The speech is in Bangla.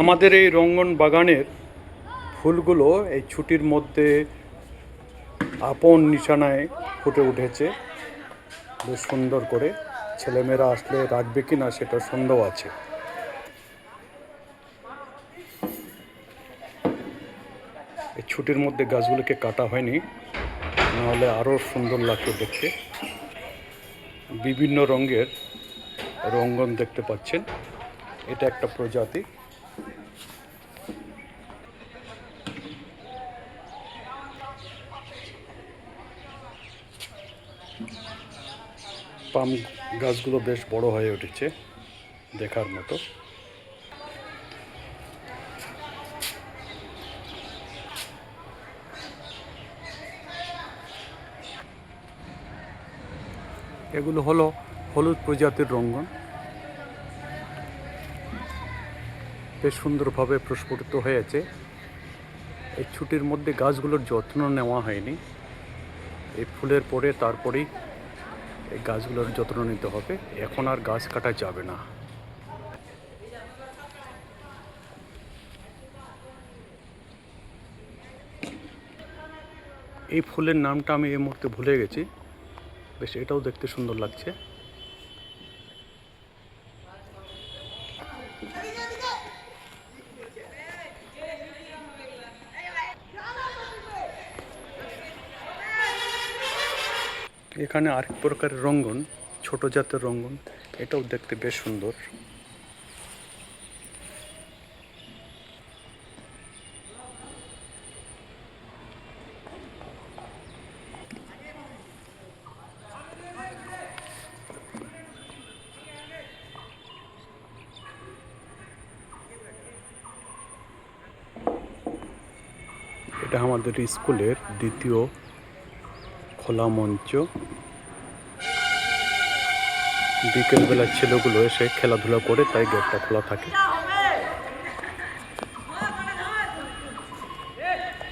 আমাদের এই রঙ্গন বাগানের ফুলগুলো এই ছুটির মধ্যে আপন নিশানায় ফুটে উঠেছে বেশ সুন্দর করে। ছেলেমেয়েরা আসলে রাখবে কি না সেটা সন্দেহ আছে। এই ছুটির মধ্যে গাছগুলোকে কাটা হয়নি, নাহলে আরও সুন্দর লাগতো দেখতে। বিভিন্ন রঙের রঙ্গন দেখতে পাচ্ছেন, এটা একটা প্রজাতি। পাম গাছগুলো বেশ বড় হয়ে উঠেছে, দেখার মতো। এগুলো হলো হলুদ প্রজাতির রঙ্গন, বেশ সুন্দরভাবে প্রস্ফুটিত হয়েছে। এই ছুটির মধ্যে গাছগুলোর যত্ন নেওয়া হয়নি। এই ফুলের পরে তারপরেই এই গাছগুলোর যত্ন নিতে হবে, এখন আর গাছ কাটা যাবে না। এই ফুলের নামটা আমি এই মুহূর্তে ভুলে গেছি, বেশ এটাও দেখতে সুন্দর লাগছে। এখানে আরেক প্রকারের রঙ্গন, ছোট জাতের রঙ্গন, এটাও দেখতে বেশ সুন্দর। এটা আমাদের স্কুলের দ্বিতীয় খোলা মঞ্চ। বিকেলবেলা ছেলেগুলো এসে খেলাধুলা করে, তাই গেটটা খোলা থাকে।